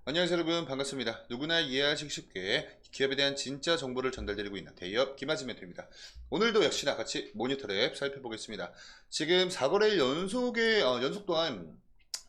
안녕하세요 여러분, 반갑습니다. 누구나 이해하시기 쉽게 기업에 대한 진짜 정보를 전달드리고 있는 대기업 김아진 멘토입니다. 오늘도 역시나 같이 모니터랩 살펴보겠습니다. 지금 4거래일 연속 동안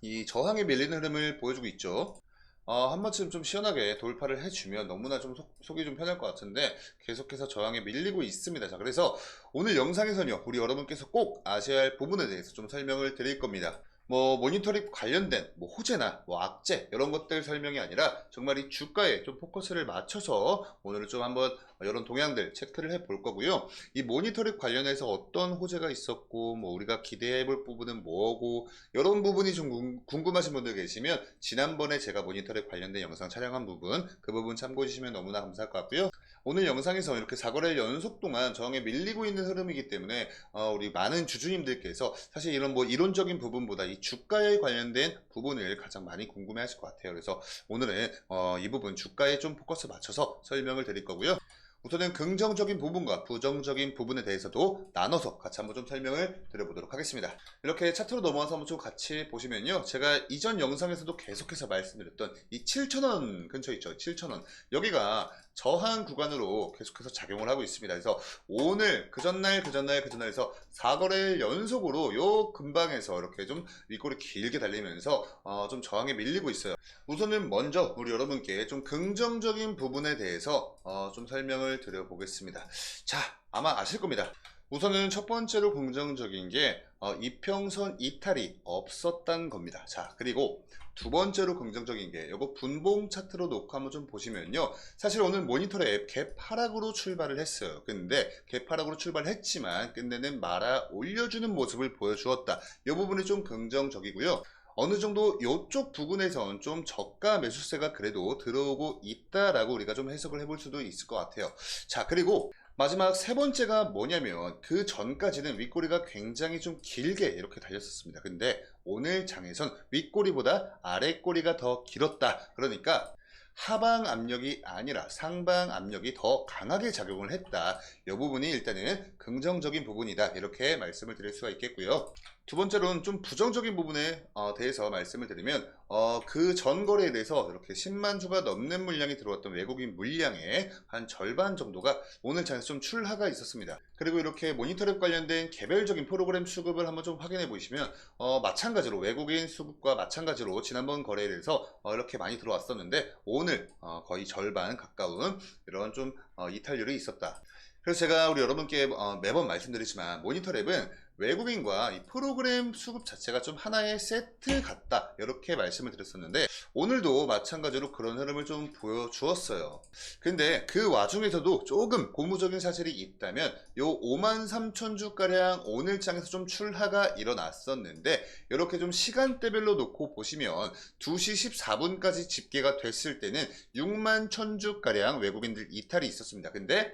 이 저항에 밀리는 흐름을 보여주고 있죠. 한 번쯤 좀 시원하게 돌파를 해주면 너무나 좀 속이 좀 편할 것 같은데 계속해서 저항에 밀리고 있습니다. 자, 그래서 오늘 영상에서는요, 우리 여러분께서 꼭 아셔야 할 부분에 대해서 좀 설명을 드릴 겁니다. 모니터링 관련된 호재나 악재 이런 것들 설명이 아니라 정말 이 주가에 좀 포커스를 맞춰서 오늘은 좀 한번 이런 동향들 체크를 해볼 거고요. 이 모니터링 관련해서 어떤 호재가 있었고 우리가 기대해 볼 부분은 뭐고 이런 부분이 좀 궁금하신 분들 계시면 지난번에 제가 모니터링 관련된 영상 촬영한 부분 그 부분 참고해 주시면 너무나 감사할 것 같고요. 오늘 영상에서 이렇게 4거래일 연속 동안 저항에 밀리고 있는 흐름이기 때문에 우리 많은 주주님들께서 사실 이런 이론적인 부분보다 이 주가에 관련된 부분을 가장 많이 궁금해 하실 것 같아요. 그래서 오늘은 이 부분 주가에 좀 포커스 맞춰서 설명을 드릴 거고요. 우선은 긍정적인 부분과 부정적인 부분에 대해서도 나눠서 같이 한번 좀 설명을 드려보도록 하겠습니다. 이렇게 차트로 넘어와서 한번 좀 같이 보시면요. 제가 이전 영상에서도 계속해서 말씀드렸던 이 7,000원 근처 있죠. 7,000원. 여기가 저항 구간으로 계속해서 작용을 하고 있습니다. 그래서 오늘 그 전날에서 4거래일 연속으로 요 근방에서 이렇게 좀 윗골이 길게 달리면서 좀 저항에 밀리고 있어요. 우선은 먼저 우리 여러분께 좀 긍정적인 부분에 대해서 좀 설명을 드려보겠습니다. 자, 아마 아실 겁니다. 우선은 첫 번째로 긍정적인 게 이평선 이탈이 없었다는 겁니다. 자, 그리고 두 번째로 긍정적인 게 이거 분봉 차트로 놓고 한번 좀 보시면요. 사실 오늘 모니터랩 갭 하락으로 출발을 했어요. 근데 갭 하락으로 출발했지만 끝내는 말아 올려주는 모습을 보여주었다. 이 부분이 좀 긍정적이고요. 어느 정도 이쪽 부분에선 좀 저가 매수세가 그래도 들어오고 있다라고 우리가 좀 해석을 해볼 수도 있을 것 같아요. 자, 그리고 마지막 세 번째가 뭐냐면 그 전까지는 윗꼬리가 굉장히 좀 길게 이렇게 달렸었습니다. 근데 오늘 장에선 윗꼬리보다 아랫꼬리가 더 길었다. 그러니까 하방 압력이 아니라 상방 압력이 더 강하게 작용을 했다. 이 부분이 일단은 긍정적인 부분이다. 이렇게 말씀을 드릴 수가 있겠고요. 두 번째로는 좀 부정적인 부분에 대해서 말씀을 드리면 그 전 거래에 대해서 이렇게 10만 주가 넘는 물량이 들어왔던 외국인 물량의 한 절반 정도가 오늘 장에서 좀 출하가 있었습니다. 그리고 이렇게 모니터랩 관련된 개별적인 프로그램 수급을 한번 좀 확인해 보시면 마찬가지로 외국인 수급과 마찬가지로 지난번 거래에 대해서 이렇게 많이 들어왔었는데 오늘 거의 절반 가까운 이런 좀 이탈률이 있었다. 그래서 제가 우리 여러분께 매번 말씀드리지만 모니터랩은 외국인과 이 프로그램 수급 자체가 좀 하나의 세트 같다 이렇게 말씀을 드렸었는데 오늘도 마찬가지로 그런 흐름을 좀 보여주었어요. 근데 그 와중에서도 조금 고무적인 사실이 있다면 요 53,000주가량 오늘 장에서 좀 출하가 일어났었는데 이렇게 좀 시간대별로 놓고 보시면 2시 14분까지 집계가 됐을 때는 61,000주가량 외국인들 이탈이 있었습니다. 근데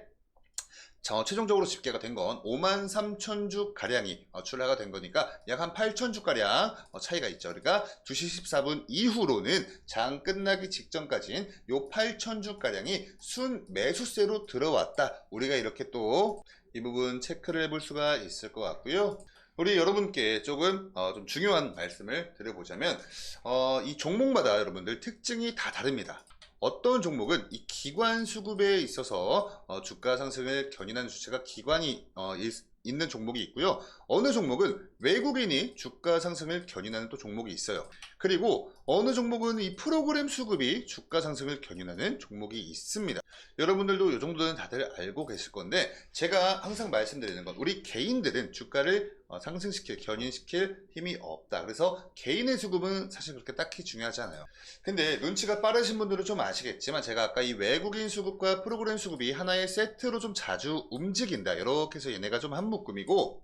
최종적으로 집계가 된 건 53,000주 가량이 출하가 된 거니까 약 한 8,000주 가량 차이가 있죠. 그러니까 2시 14분 이후로는 장 끝나기 직전까지는 요 8,000주 가량이 순 매수세로 들어왔다. 우리가 이렇게 또 이 부분 체크를 해볼 수가 있을 것 같고요. 우리 여러분께 조금 좀 중요한 말씀을 드려보자면 이 종목마다 여러분들 특징이 다 다릅니다. 어떤 종목은 이 기관 수급에 있어서 주가 상승을 견인하는 주체가 기관이 있는 종목이 있고요. 어느 종목은 외국인이 주가 상승을 견인하는 또 종목이 있어요. 그리고 어느 종목은 이 프로그램 수급이 주가 상승을 견인하는 종목이 있습니다. 여러분들도 이 정도는 다들 알고 계실 건데 제가 항상 말씀드리는 건 우리 개인들은 주가를 상승시킬, 견인시킬 힘이 없다. 그래서 개인의 수급은 사실 그렇게 딱히 중요하지 않아요. 근데 눈치가 빠르신 분들은 좀 아시겠지만 제가 아까 이 외국인 수급과 프로그램 수급이 하나의 세트로 좀 자주 움직인다. 이렇게 해서 얘네가 좀 한 묶음이고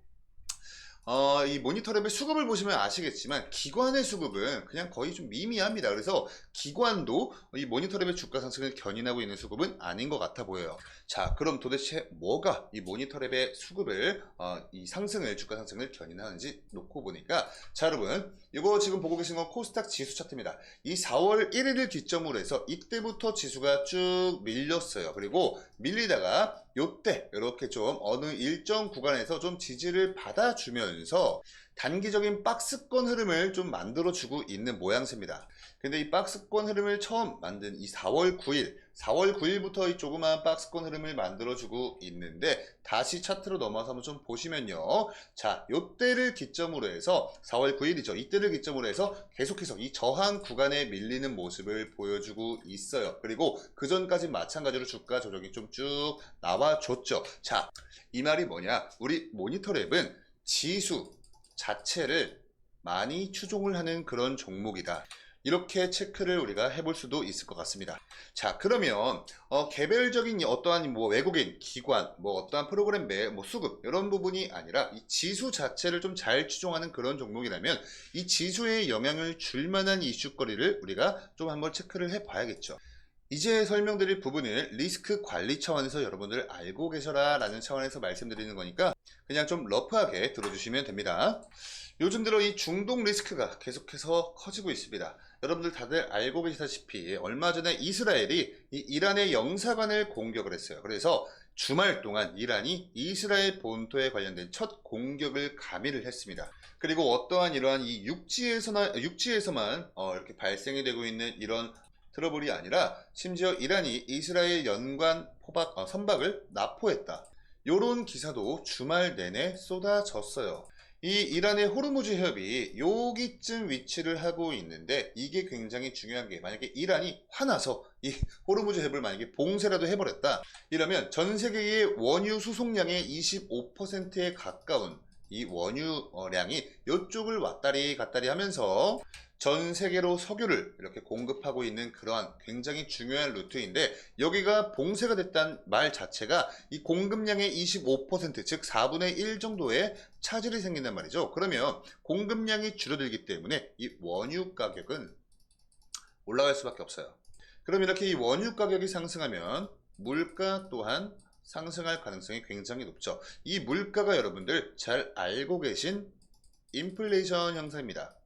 이 모니터랩의 수급을 보시면 아시겠지만 기관의 수급은 그냥 거의 좀 미미합니다. 그래서 기관도 이 모니터랩의 주가 상승을 견인하고 있는 수급은 아닌 것 같아 보여요. 자, 그럼 도대체 뭐가 이 모니터랩의 수급을 이 상승을 주가 상승을 견인하는지 놓고 보니까 자, 여러분 이거 지금 보고 계신 건 코스닥 지수 차트입니다. 이 4월 1일을 기점으로 해서 이때부터 지수가 쭉 밀렸어요. 그리고 밀리다가 요때 이렇게 좀 어느 일정 구간에서 좀 지지를 받아주면서 단기적인 박스권 흐름을 좀 만들어주고 있는 모양새입니다. 근데 이 박스권 흐름을 처음 만든 이 4월 9일부터 이 조그마한 박스권 흐름을 만들어주고 있는데, 다시 차트로 넘어서 한번 좀 보시면요. 자, 요때를 기점으로 해서 4월 9일이죠. 이때를 기점으로 해서 계속해서 이 저항 구간에 밀리는 모습을 보여주고 있어요. 그리고 그 전까지 마찬가지로 주가 조정이 좀 쭉 나와줬죠. 자, 이 말이 뭐냐? 우리 모니터랩은 지수 자체를 많이 추종을 하는 그런 종목이다. 이렇게 체크를 우리가 해볼 수도 있을 것 같습니다. 자, 그러면 개별적인 어떠한 뭐 외국인 기관, 뭐 어떠한 프로그램 매 뭐 수급 이런 부분이 아니라 이 지수 자체를 좀 잘 추종하는 그런 종목이라면 이 지수에 영향을 줄 만한 이슈거리를 우리가 좀 한번 체크를 해 봐야겠죠. 이제 설명드릴 부분을 리스크 관리 차원에서 여러분들 알고 계셔라 라는 차원에서 말씀드리는 거니까 그냥 좀 러프하게 들어주시면 됩니다. 요즘 들어 이 중동 리스크가 계속해서 커지고 있습니다. 여러분들 다들 알고 계시다시피 얼마 전에 이스라엘이 이 이란의 영사관을 공격을 했어요. 그래서 주말 동안 이란이 이스라엘 본토에 관련된 첫 공격을 감행을 했습니다. 그리고 어떠한 이러한 이 육지에서만 이렇게 발생이 되고 있는 이런 트러블이 아니라 심지어 이란이 이스라엘 연관 선박을 납포했다. 요런 기사도 주말 내내 쏟아졌어요. 이 이란의 호르무즈 해협이 여기쯤 위치를 하고 있는데, 이게 굉장히 중요한 게, 만약에 이란이 화나서 이 호르무즈 해협을 만약에 봉쇄라도 해버렸다 이러면 전 세계의 원유 수송량의 25%에 가까운 이 원유량이 이쪽을 왔다리 갔다리 하면서 전 세계로 석유를 이렇게 공급하고 있는 그러한 굉장히 중요한 루트인데, 여기가 봉쇄가 됐다는 말 자체가 이 공급량의 25%, 즉 4분의 1 정도의 차질이 생긴단 말이죠. 그러면 공급량이 줄어들기 때문에 이 원유 가격은 올라갈 수밖에 없어요. 그럼 이렇게 이 원유 가격이 상승하면 물가 또한 상승할 가능성이 굉장히 높죠. 이 물가가 여러분들 잘 알고 계신 인플레이션 현상입니다.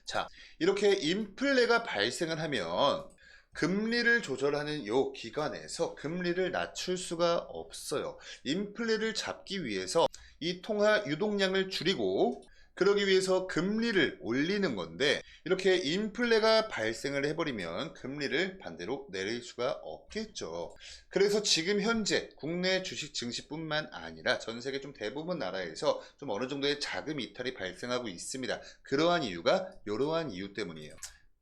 자, 이렇게 인플레가 발생을 하면 금리를 조절하는 요 기관에서 금리를 낮출 수가 없어요. 인플레를 잡기 위해서 이 통화 유동량을 줄이고, 그러기 위해서 금리를 올리는 건데, 이렇게 인플레가 발생을 해버리면 금리를 반대로 내릴 수가 없겠죠. 그래서 지금 현재 국내 주식 증시뿐만 아니라 전 세계 좀 대부분 나라에서 좀 어느 정도의 자금 이탈이 발생하고 있습니다. 그러한 이유가 이러한 이유 때문이에요.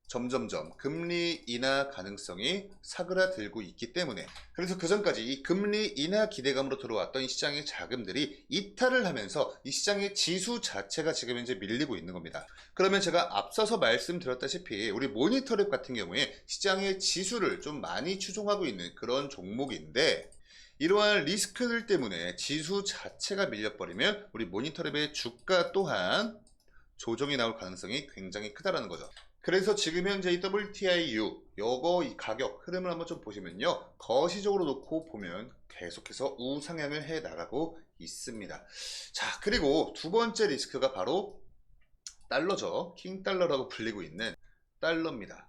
점점점 금리 인하 가능성이 사그라들고 있기 때문에. 그래서 그 전까지 이 금리 인하 기대감으로 들어왔던 이 시장의 자금들이 이탈을 하면서 이 시장의 지수 자체가 지금 현재 밀리고 있는 겁니다. 그러면 제가 앞서서 말씀드렸다시피 우리 모니터랩 같은 경우에 시장의 지수를 좀 많이 추종하고 있는 그런 종목인데, 이러한 리스크들 때문에 지수 자체가 밀려버리면 우리 모니터랩의 주가 또한 조정이 나올 가능성이 굉장히 크다라는 거죠. 그래서 지금 현재 이 WTIU 요거 이 가격 흐름을 한번 좀 보시면요, 거시적으로 놓고 보면 계속해서 우상향을 해 나가고 있습니다. 자, 그리고 두 번째 리스크가 바로 달러죠. 킹달러라고 불리고 있는 달러입니다.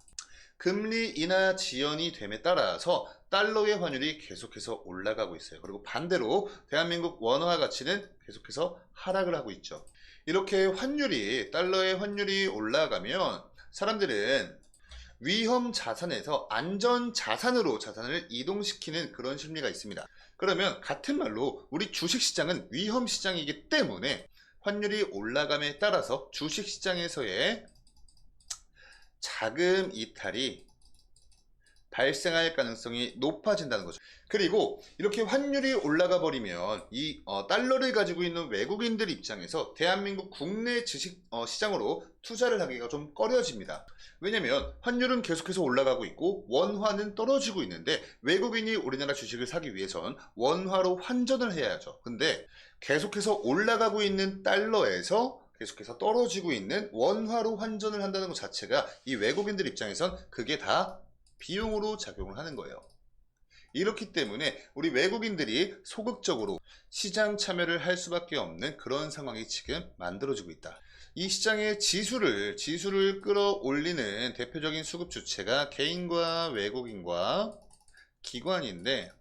금리 인하 지연이 됨에 따라서 달러의 환율이 계속해서 올라가고 있어요. 그리고 반대로 대한민국 원화 가치는 계속해서 하락을 하고 있죠. 이렇게 달러의 환율이 올라가면 사람들은 위험 자산에서 안전 자산으로 자산을 이동시키는 그런 심리가 있습니다. 그러면 같은 말로 우리 주식시장은 위험 시장이기 때문에 환율이 올라감에 따라서 주식시장에서의 자금 이탈이 발생할 가능성이 높아진다는 거죠. 그리고 이렇게 환율이 올라가 버리면 이 달러를 가지고 있는 외국인들 입장에서 대한민국 국내 주식 시장으로 투자를 하기가 좀 꺼려집니다. 왜냐면 환율은 계속해서 올라가고 있고 원화는 떨어지고 있는데, 외국인이 우리나라 주식을 사기 위해선 원화로 환전을 해야죠. 근데 계속해서 올라가고 있는 달러에서 계속해서 떨어지고 있는 원화로 환전을 한다는 것 자체가 이 외국인들 입장에선 그게 다 비용으로 작용을 하는 거예요. 이렇기 때문에 우리 외국인들이 소극적으로 시장 참여를 할 수밖에 없는 그런 상황이 지금 만들어지고 있다. 이 시장의 지수를 끌어올리는 대표적인 수급 주체가 개인과 외국인과 기관인데,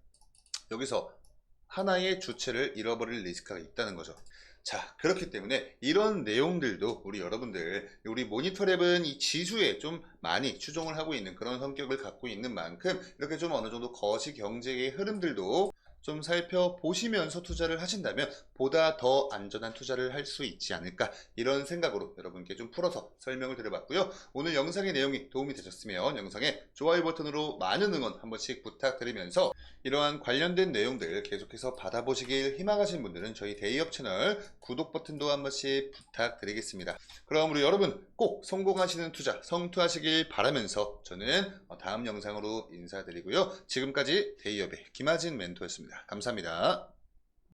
여기서 하나의 주체를 잃어버릴 리스크가 있다는 거죠. 자, 그렇기 때문에 이런 내용들도 우리 여러분들, 우리 모니터랩은 이 지수에 좀 많이 추종을 하고 있는 그런 성격을 갖고 있는 만큼 이렇게 좀 어느 정도 거시 경제의 흐름들도 좀 살펴보시면서 투자를 하신다면 보다 더 안전한 투자를 할 수 있지 않을까, 이런 생각으로 여러분께 좀 풀어서 설명을 드려봤고요. 오늘 영상의 내용이 도움이 되셨으면 영상에 좋아요 버튼으로 많은 응원 한 번씩 부탁드리면서 이러한 관련된 내용들 계속해서 받아보시길 희망하시는 분들은 저희 데이업 채널 구독 버튼도 한 번씩 부탁드리겠습니다. 그럼 우리 여러분 꼭 성공하시는 투자 성투하시길 바라면서 저는 다음 영상으로 인사드리고요. 지금까지 데이업의 김하진 멘토였습니다. 감사합니다.